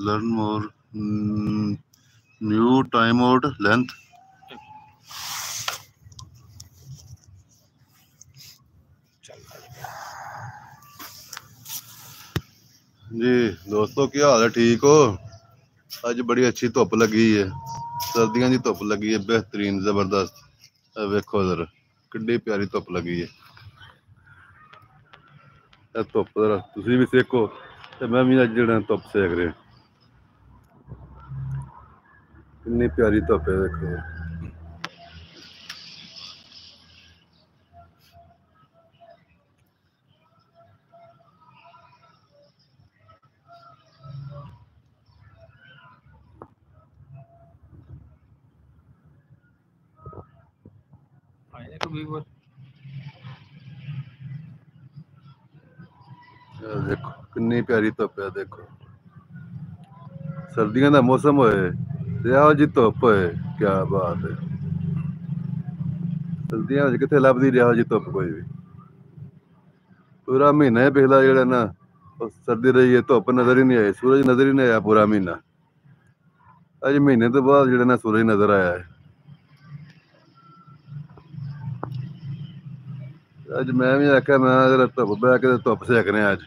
learn more. New timeout length. जी दोस्तों क्या हाल है, ठीक हो? अज बड़ी अच्छी धुप लगी है, सर्दियों की धुप लगी है, बेहतरीन जबरदस्त। वेखो जरा किड्डी प्यारी धुप लगी है। धुप जरा तुसीं भी सेको ते मैं भी अज जेड़ा धुप सेक रहा। कितनी प्यारी धुप है, देखो। देखो कितनी प्यारी धुप है, देखो। सर्दियों का मौसम होए यहो जी धुप होए, क्या बात है। सर्दियों में कितने लभदी यहो जी धुप कोई भी। पूरा महीना ही पिछला जेड़ा ना सर्दी रही है, धुप नजर ही नहीं आई, सूरज नजर ही नहीं आया पूरा महीना। अज महीने तो बाद जेड़ा ना सूरज नजर आया है। अज मैं भी आख्या मैं जरा धुप बह के धुप सेकने अज।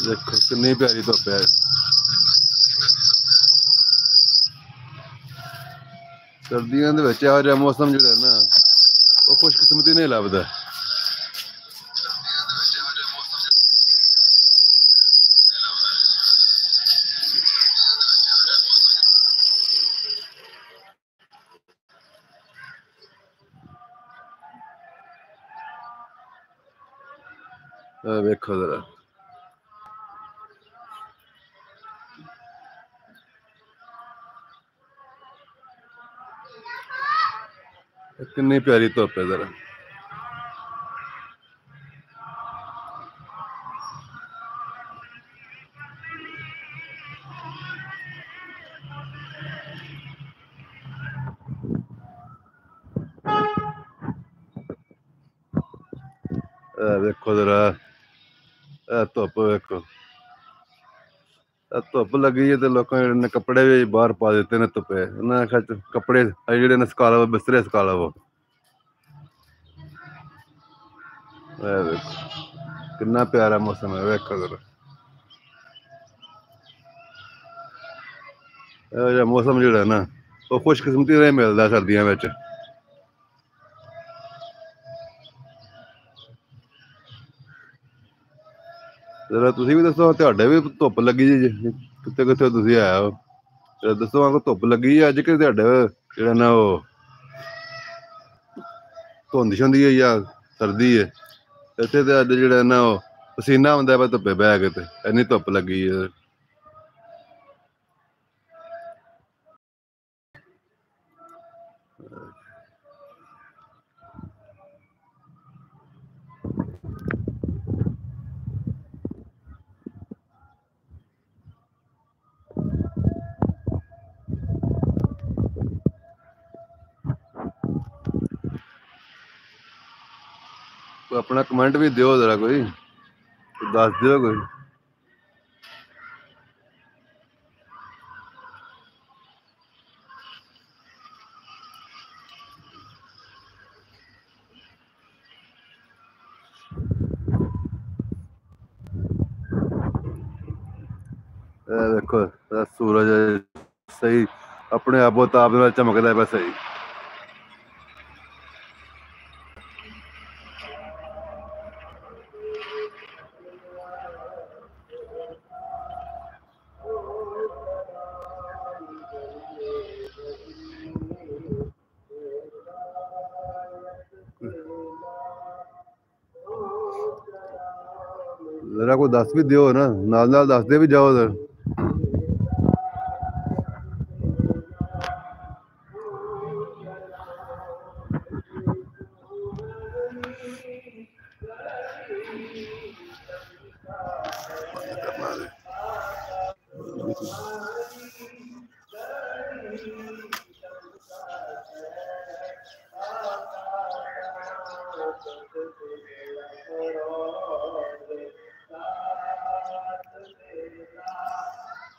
देखो कितनी प्यारी धुप है। सर्दियों ਦੇ ਵਿੱਚ ਇਹੋ ਜਿਹਾ ਮੌਸਮ ਜਿਹੜਾ ਨਾ ਉਹ ਖੁਸ਼ਕਿਸਮਤੀ ਨਹੀਂ ਲੱਭਦਾ। ਵੇਖੋ ਜ਼ਰਾ कितनी प्यारी धुप है जरा। देखो जरा धुप वेखो, धुप लगी है तो लोगों ने कपड़े भी बाहर पा देते ने धुपे। उन्हें आख्या कपड़े जेडे ने सुका लवो, बिस्तरे सुका लवो। देखो कितना प्यारा मौसम है, वेखो जरा। ਇਹੋ ਜਿਹਾ ਮੌਸਮ ਜਿਹੜਾ ਨਾ ਉਹ ਖੁਸ਼ਕਿਸਮਤੀ ਦਾ ਹੀ ਮਿਲਦਾ ਸਰਦੀਆਂ ਵਿੱਚ। ਜਰਾ ਤੁਸੀਂ ਵੀ ਦੱਸੋ, ਤੁਹਾਡੇ ਵੀ ਧੁੱਪ ਲੱਗੀ ਜੀ? ਕਿੱਥੇ ਕਿੱਥੇ ਤੁਸੀਂ ਆਇਆ ਹੋ, ਦੱਸੋ। ਆਹ ਧੁੱਪ ਲੱਗੀ ਅੱਜ ਕਿ ਤੁਹਾਡੇ ਜਿਹੜਾ ਨਾ ਉਹ ਧੁੰਦ ਛੁੰਦੀ ਹੈ ਜਾਂ ਸਰਦੀ ਹੈ? ਇੱਥੇ ਤੇ ਅੱਜ ਜਿਹੜਾ ਨਾ ਉਹ ਪਸੀਨਾ ਆਉਂਦਾ ਵਾ ਧੁੱਪੇ ਬਹਿ ਕੇ, ਤੇ ਇੰਨੀ ਧੁੱਪ ਲੱਗੀ ਹੈ। अपना कमेंट भी दियो जरा, कोई दस दियो कोई। देखो सूरज सही अपने आपो ताप नाल चमकदा है सही। जरा कोई दस भी दियो ना, नाल नाल दसदे भी जाओ।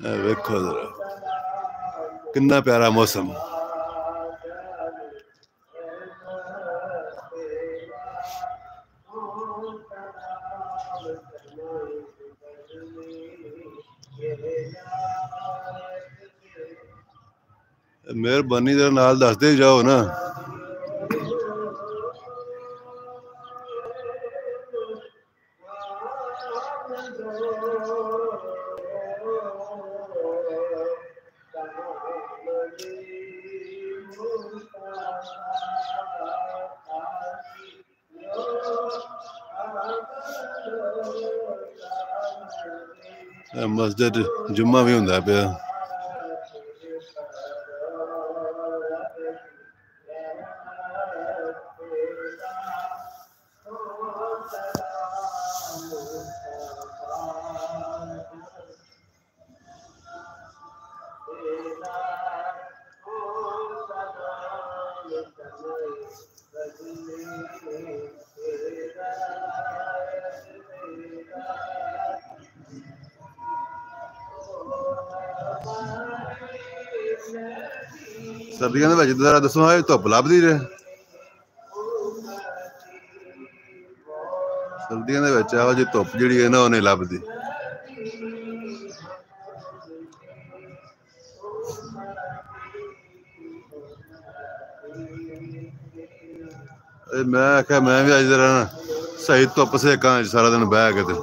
वेखो जरा कितना प्यारा मौसम। मेहरबानी जरा नाल दसदे जाओ ना। मस्जिद जुम्मा भी हुंदा पिया। सर्दियों ਦੇ ਵਿੱਚ ਜ਼ਰਾ ਦੱਸੋ ਹਾਂ ਧੁੱਪ ਲੱਭਦੀ ਰਹੇ। ਸਰਦੀਆਂ ਦੇ ਵਿੱਚ ਇਹੋ ਜਿਹੀ ਧੁੱਪ ਜਿਹੜੀ ਹੈ ਨਾ ਉਹ ਨਹੀਂ ਲੱਭਦੀ। ਮੈਂ ਆਖਿਆ ਮੈਂ ਵੀ ਅੱਜ ਜ਼ਰਾ ਸਹੀ ਧੁੱਪ ਸੇਕਾਂ ਸਾਰਾ ਦਿਨ ਬਹਿ ਕੇ ਤੇ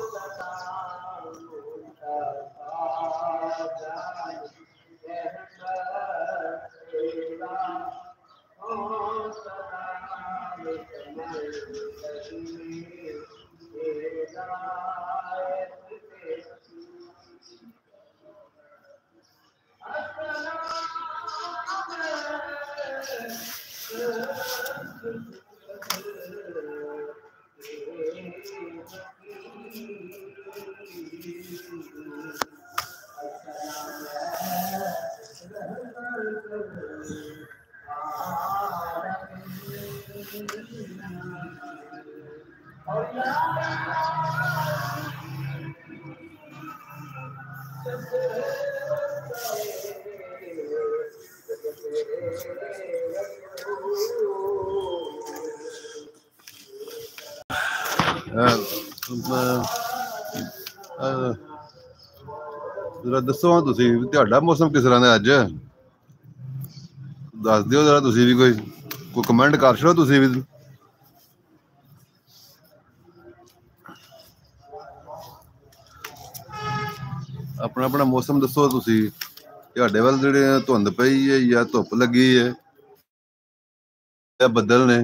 जरा दसो हाँ तुसी तुहाडा मौसम किस तरह दा अज दस दिओ जरा तुसी भी कोई कमेंट कर छड़ो तुसी भी। अपना अपना मौसम दसो तुसी तुहाडे वल जेहड़े धुंद पई है या धुप लगी है या बदल ने।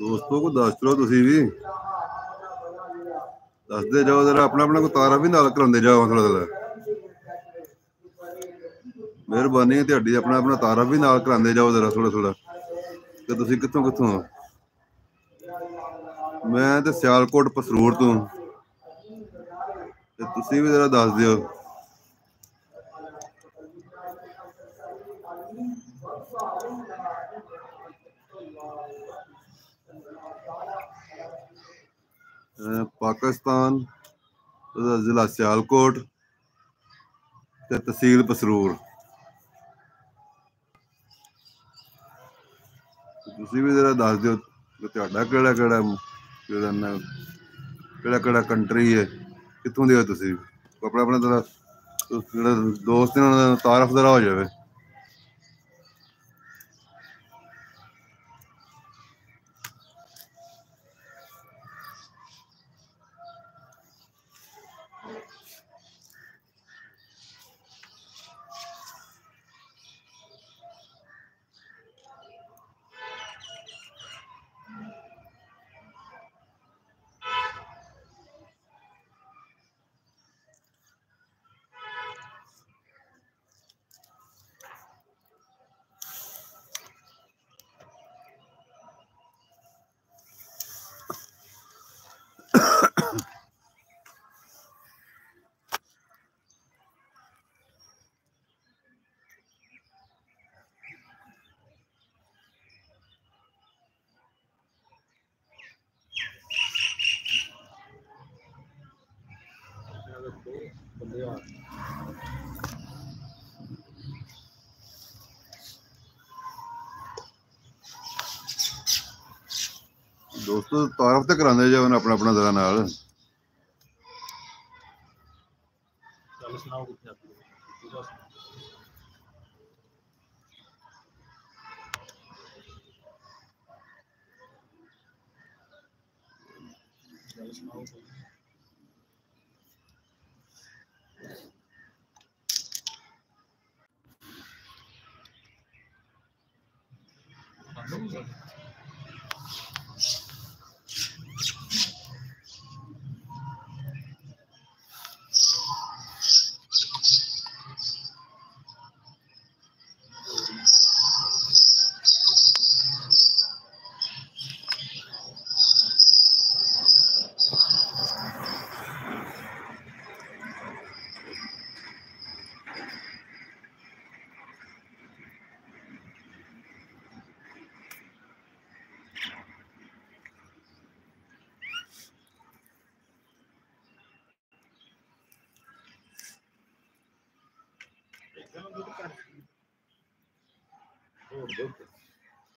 दोस्तों को दस चलो तुसी भी दसदे जाओ जरा अपना अपना कोई तारा भी नाल करांदे जाओ थोड़ा थोड़ा। मेहरबानी है तुहाडी अपना अपना तारा भी नाल करांदे जाओ जरा थोड़ा थोड़ा कि तुसी कित्थों कित्थों। मैं ते सियालकोट पसरूर तो ते तुसी भी जरा दस दिओ। पाकिस्तान जिला सियालकोट ते तहसील पसरूर। तुसी भी जरा दस दिओ तुहाडा केड़ा केड़ा केड़ा केड़ा कंट्री है कित्थों दे हो तुसी अपना अपना जरा जेह्ड़े दोस्त ने उन्हां दा तारफ जरा हो जावे। ਦੋਸਤੋ ਤਾਰਫ ਤੇ ਕਰਾਉਂਦੇ ਜਾਓ ਆਪਣਾ ਆਪਣਾ ਤਰ੍ਹਾਂ ਨਾਲ। ਚੱਲ ਸੁਣਾਓ ਕਿੱਥੇ ਆ ਪੂਰਾ ਚੱਲ ਸੁਣਾਓ ਹੋਰ